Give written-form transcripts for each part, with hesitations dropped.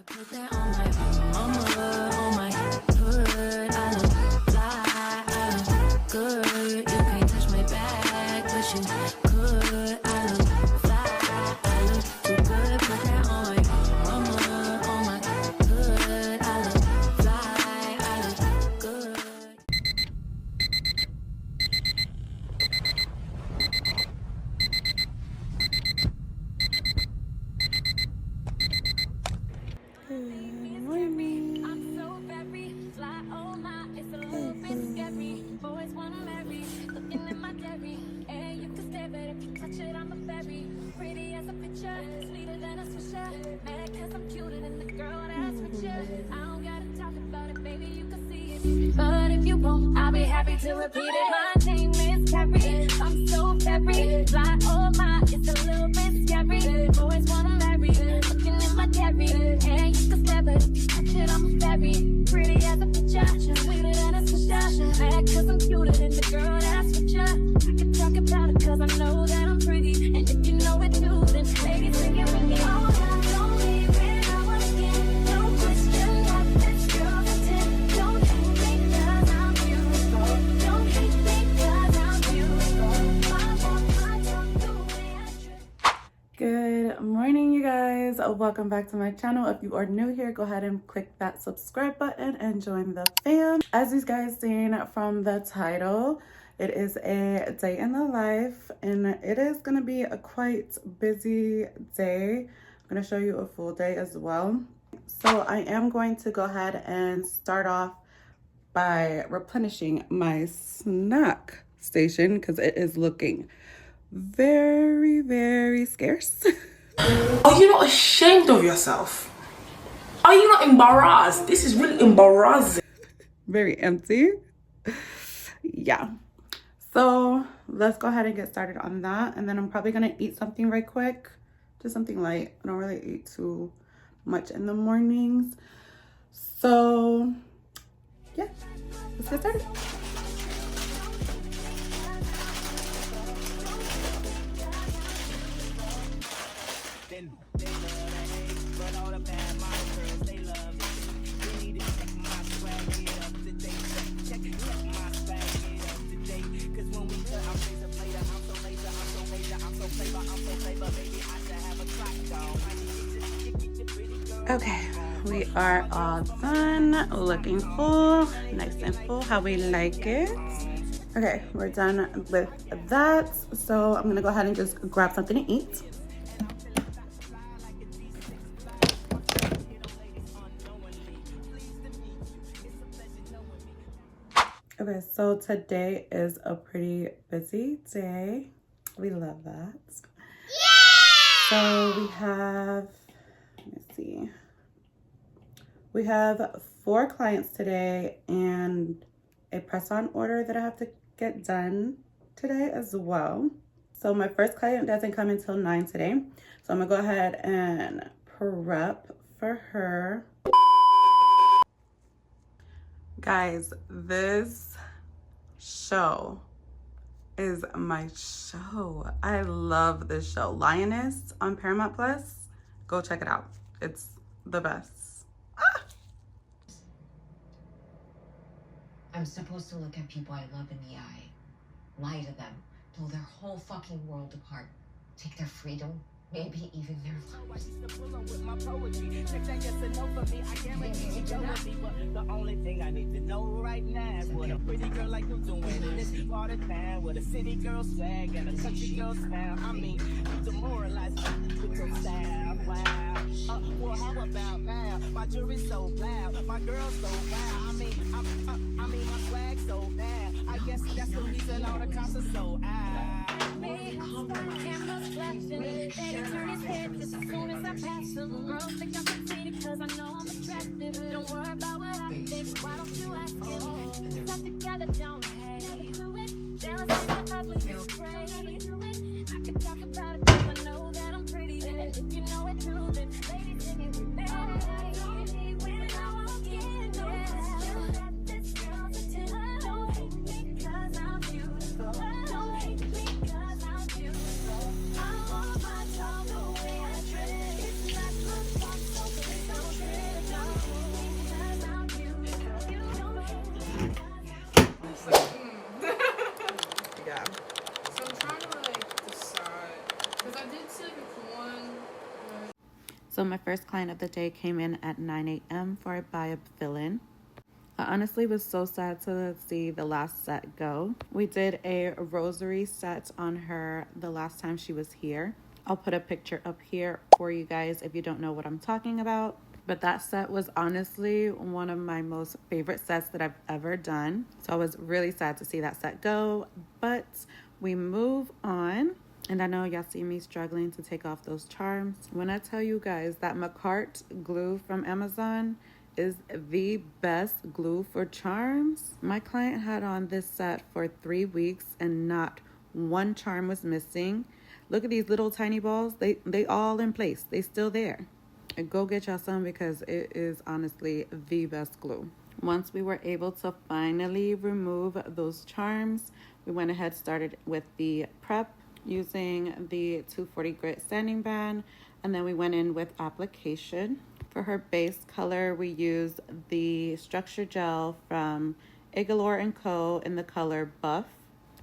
Put that on my mama, on my hood. I look fly, I look good. You can't touch my bag, but you could. I look fly, I look too good. Put that on my mama, on my hood. I look fly, I look good. But if you won't, I'll be happy to repeat it. My name is Carrie. I'm so very fly. Oh my, it's a little bit scary. Boys wanna marry, looking in my diary, and you can stare, but if you touch it, I'm very pretty as a picture, sweeter than a swisher. Mad 'cause I'm cuter than the girl that's with ya. I can talk about it 'cause I know that I'm pretty, and if you know it too, then baby, sing it with me. Oh, I don't leave when I want again. No question what this girl's intent. Don't hate me 'cause I'm beautiful. Don't hate me 'cause I'm beautiful. I don't do the way I should. Good morning, you guys. Welcome back to my channel. If you are new here, go ahead and click that subscribe button and join the fam. As you guys seen from the title, it is a day in the life, and it is going to be a quite busy day. I'm going to show you a full day as well. So I am going to go ahead and start off by replenishing my snack station because it is looking very, very scarce. Are you not ashamed of yourself? Are you not embarrassed? This is really embarrassing. Very empty. Yeah. So let's go ahead and get started on that. And then I'm probably going to eat something right quick. Just something light. I don't really eat too much in the mornings. So yeah, let's get started. Okay, we are all done, looking full, nice and full, how we like it. Okay, we're done with that, so I'm gonna go ahead and just grab something to eat. Okay, so today is a pretty busy day. We love that. Yeah! So we have, let me see. We have 4 clients today and a press-on order that I have to get done today as well. So my first client doesn't come until 9 today. So I'm gonna go ahead and prep for her. Guys, this show is my show. I love this show. Lioness on Paramount Plus. Go check it out. It's the best. Ah! I'm supposed to look at people I love in the eye, lie to them, blow their whole fucking world apart, take their freedom, maybe even their lives. The only thing I need to know right now is what a pretty girl like you doing in this part of town with a city girl swag and a country girl style. I mean, you demoralize me with your style. Wow. Well, how about now? My jewelry's so loud, my girl's so loud. I mean, my swag so bad. I guess that's the reason all the cops are so out. Cameras flashing, daddy turn his head just as soon as I pass him. Girls think I'm conceited 'cause I know I'm attractive. Don't worry about what I think, why don't you ask him? Stuck together, don't hate. Jealousy and ugly is great. I can talk about it 'cause I know that I'm pretty. And if you know it too, then ladies sing it with me. Don't need when I walk in, don't this girl's attention. Don't hate me 'cause I'm beautiful. Don't hate me 'cause I'm beautiful. I want my dog the way I dress. It's not good, I'm so good, So my first client of the day came in at 9 a.m. for a BIAB fill-in. I honestly was so sad to see the last set go. We did a rosary set on her the last time she was here. I'll put a picture up here for you guys if you don't know what I'm talking about. But that set was honestly one of my most favorite sets that I've ever done. So I was really sad to see that set go, but we move on. And I know y'all see me struggling to take off those charms. When I tell you guys that McCart glue from Amazon is the best glue for charms. My client had on this set for 3 weeks and not one charm was missing. Look at these little tiny balls. They all in place. They still there. And go get y'all some because it is honestly the best glue. Once we were able to finally remove those charms, we went ahead started with the prep using the 240 grit sanding band, and then we went in with application. For her base color, we used the structure gel from Igalore & Co. in the color Buff.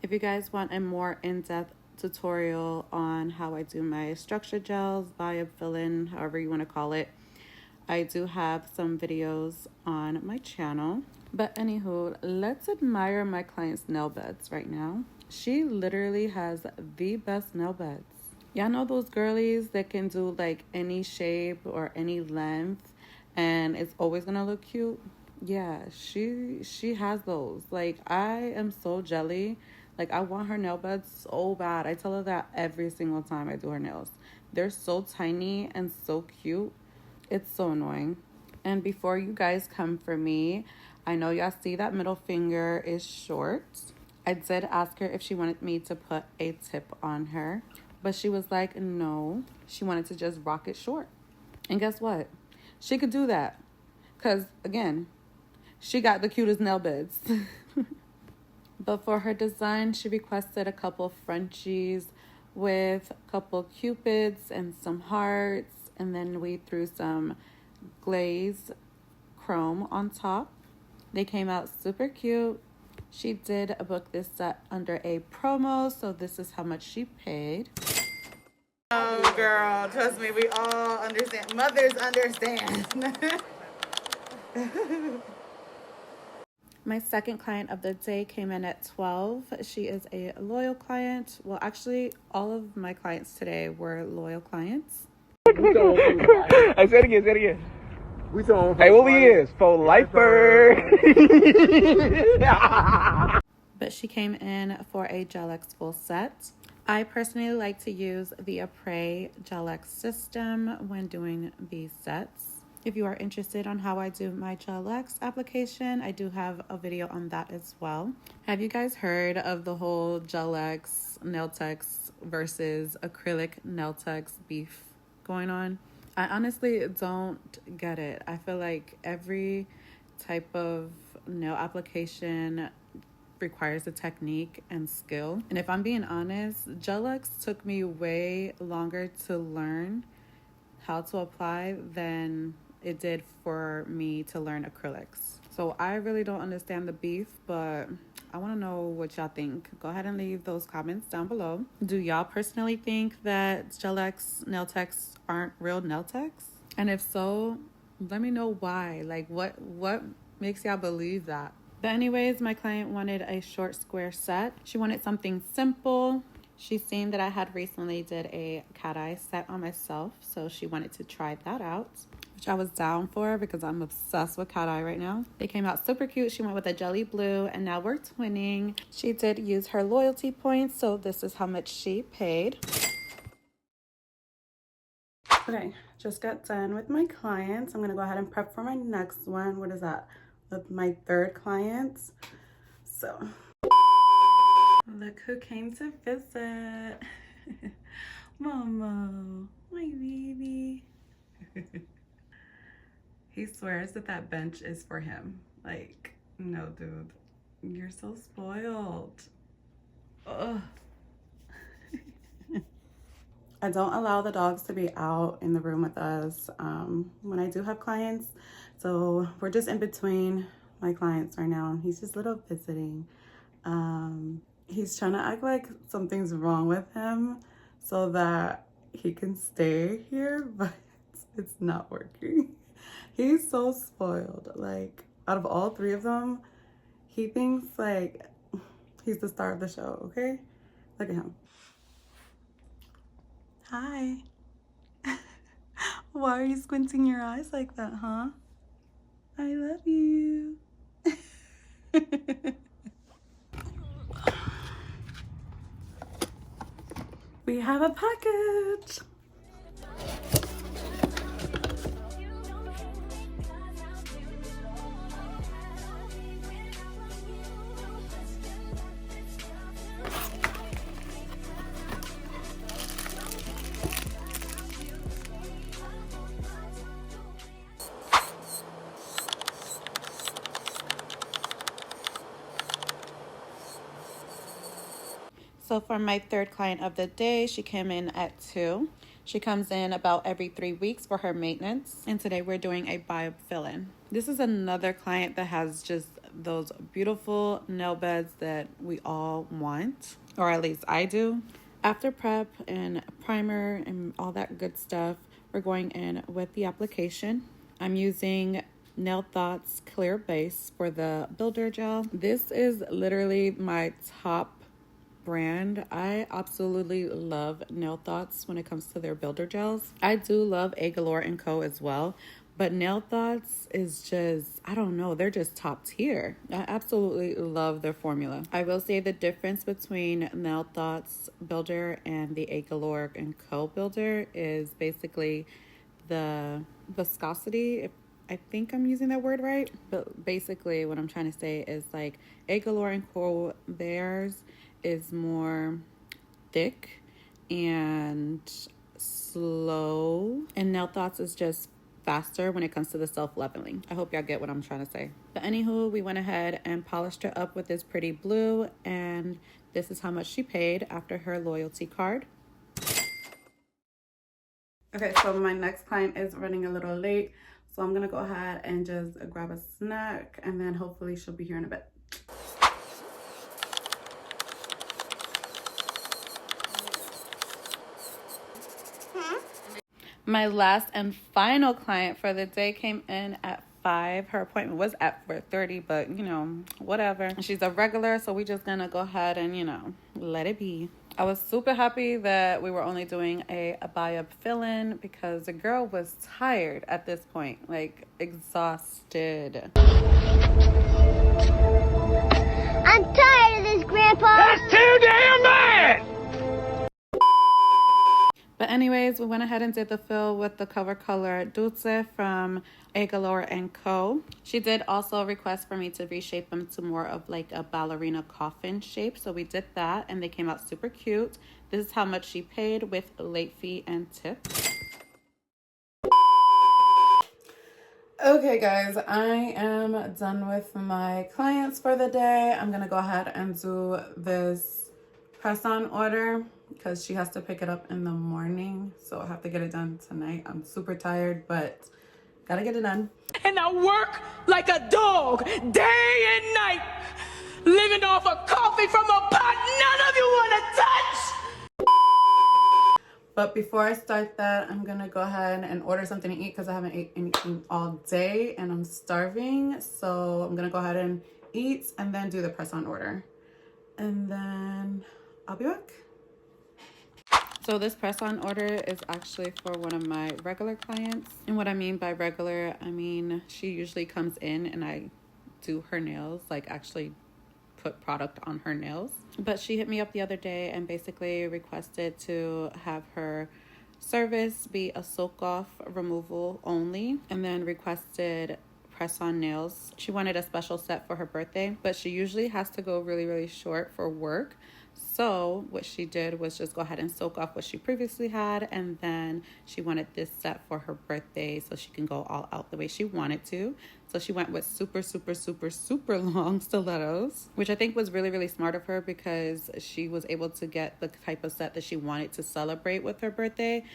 If you guys want a more in-depth tutorial on how I do my structure gels, BIAB fill-in, however you want to call it, I do have some videos on my channel. But anywho, let's admire my client's nail beds right now. She literally has the best nail beds. Y'all know those girlies that can do like any shape or any length and it's always gonna look cute? Yeah, she has those. Like, I am so jelly. Like, I want her nail beds so bad. I tell her that every single time I do her nails. They're so tiny and so cute. It's so annoying. And before you guys come for me, I know y'all see that middle finger is short. I did ask her if she wanted me to put a tip on her, but she was like, no, she wanted to just rock it short. And guess what? She could do that. Because, again, she got the cutest nail beds. But for her design, she requested a couple Frenchies with a couple Cupids and some hearts. And then we threw some Glaze chrome on top. They came out super cute. She did book this set under a promo, so this is how much she paid. Oh, girl, trust me, we all understand. Mothers understand. My second client of the day came in at 12. She is a loyal client. Well, actually, all of my clients today were loyal clients. Hey, say it again. We told hey, what we is? For lifer. But she came in for a Gel X full set. I personally like to use the Apres Gel X system when doing these sets. If you are interested on how I do my Gel X application, I do have a video on that as well. Have you guys heard of the whole Gel X nail techs versus acrylic nail techs beef going on? I honestly don't get it. I feel like every type of nail application requires a technique and skill. And if I'm being honest, Gel X took me way longer to learn how to apply than it did for me to learn acrylics. So I really don't understand the beef, but I want to know what y'all think. Go ahead and leave those comments down below. Do y'all personally think that Gel X nail techs aren't real nail techs? And if so, let me know why. Like, what makes y'all believe that? But anyways, my client wanted a short square set. She wanted something simple. She seen that I had recently did a cat eye set on myself, so she wanted to try that out, which I was down for because I'm obsessed with cat eye right now. They came out super cute. She went with a jelly blue, and now we're twinning. She did use her loyalty points, so this is how much she paid. Okay, just got done with my clients. I'm gonna go ahead and prep for my next one. What is that? With my third client. So, look who came to visit. Momo, my baby. He swears that that bench is for him. Like, no, dude, you're so spoiled. Ugh. I don't allow the dogs to be out in the room with us when I do have clients. So we're just in between my clients right now. He's just little visiting. He's trying to act like something's wrong with him so that he can stay here, but It's not working. He's so spoiled. Like, out of all three of them, he thinks like he's the star of the show, okay? Look at him. Hi. Why are you squinting your eyes like that, huh? I love you. We have a package. So for my third client of the day, she came in at 2. She comes in about every 3 weeks for her maintenance. And today we're doing a BIAB fill-in. This is another client that has just those beautiful nail beds that we all want, or at least I do. After prep and primer and all that good stuff, we're going in with the application. I'm using Nail Thoughts Clear Base for the builder gel. This is literally my top brand. I absolutely love Nail Thoughts when it comes to their builder gels. I do love A Galore & Co as well, but Nail Thoughts is just, I don't know, they're just top tier. I absolutely love their formula. I will say the difference between Nail Thoughts builder and the A Galore & Co builder is basically the viscosity, if I think I'm using that word right. But basically what I'm trying to say is like A Galore & Co, theirs is more thick and slow, and Nail Thoughts is just faster when it comes to the self-leveling. I hope y'all get what I'm trying to say. But anywho, we went ahead and polished her up with this pretty blue, and this is how much she paid after her loyalty card. Okay, so my next client is running a little late, so I'm gonna go ahead and just grab a snack, and then hopefully she'll be here in a bit. My last and final client for the day came in at 5. Her appointment was at 4:30, but you know, whatever. She's a regular, so we just gonna go ahead and, you know, let it be. I was super happy that we were only doing a BIAB fill-in because the girl was tired at this point, like exhausted. I'm tired of this, Grandpa. That's too damn bad! But anyways, we went ahead and did the fill with the cover color Dulce from A Galore & Co. She did also request for me to reshape them to more of like a ballerina coffin shape. So we did that and they came out super cute. This is how much she paid with late fee and tip. Okay guys, I am done with my clients for the day. I'm gonna go ahead and do this press-on order because she has to pick it up in the morning, so I have to get it done tonight. I'm super tired, but gotta get it done. And I work like a dog day and night, living off of coffee from a pot none of you want to touch. But before I start that, I'm gonna go ahead and order something to eat because I haven't ate anything all day and I'm starving. So I'm gonna go ahead and eat and then do the press-on order. And then I'll be back. So this press-on order is actually for one of my regular clients. And what I mean by regular, I mean she usually comes in and I do her nails, like actually put product on her nails. But she hit me up the other day and basically requested to have her service be a soak-off removal only, and then requested press-on nails. She wanted a special set for her birthday, but she usually has to go really short for work. So what she did was just go ahead and soak off what she previously had, and then she wanted this set for her birthday so she can go all out the way she wanted to. So she went with super long stilettos, which I think was really smart of her because she was able to get the type of set that she wanted to celebrate with her birthday,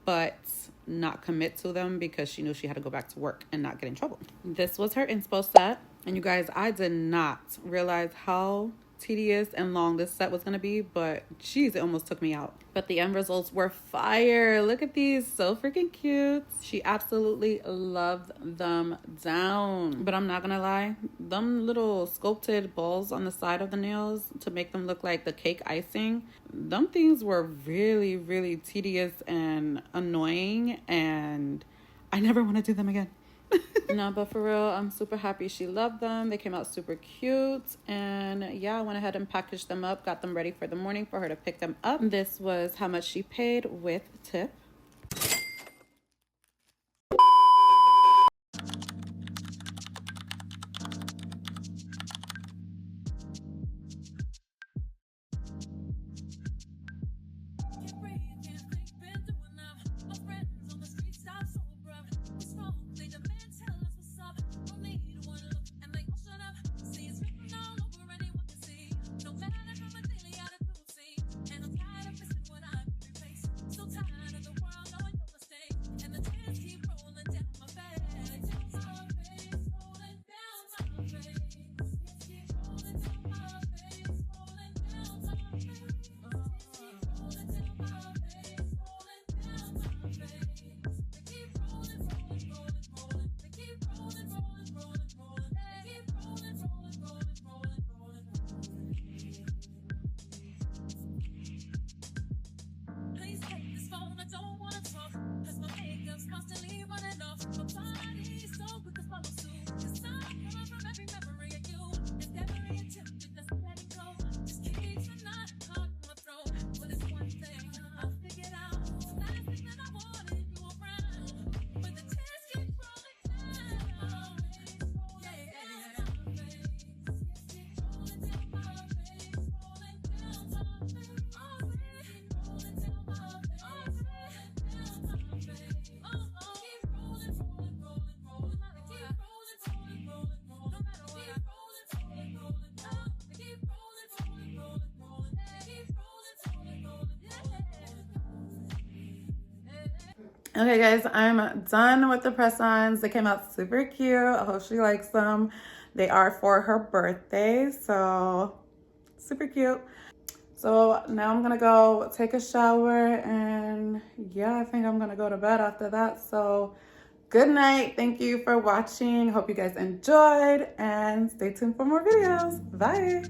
but not commit to them because she knew she had to go back to work and not get in trouble. This was her inspo set, and you guys, I did not realize how tedious and long this set was gonna be, but geez, it almost took me out. But the end results were fire. Look at these, so freaking cute. She absolutely loved them down. But I'm not gonna lie, them little sculpted balls on the side of the nails to make them look like the cake icing, them things were really, really tedious and annoying, and I never want to do them again. No, but for real, I'm super happy she loved them. They came out super cute. And yeah, I went ahead and packaged them up, got them ready for the morning for her to pick them up. This was how much she paid with tip. Okay guys, I'm done with the press-ons. They came out super cute. I hope she likes them. They are for her birthday, so super cute. So now I'm gonna go take a shower, and yeah, I think I'm gonna go to bed after that. So good night. Thank you for watching. Hope you guys enjoyed, and stay tuned for more videos. Bye.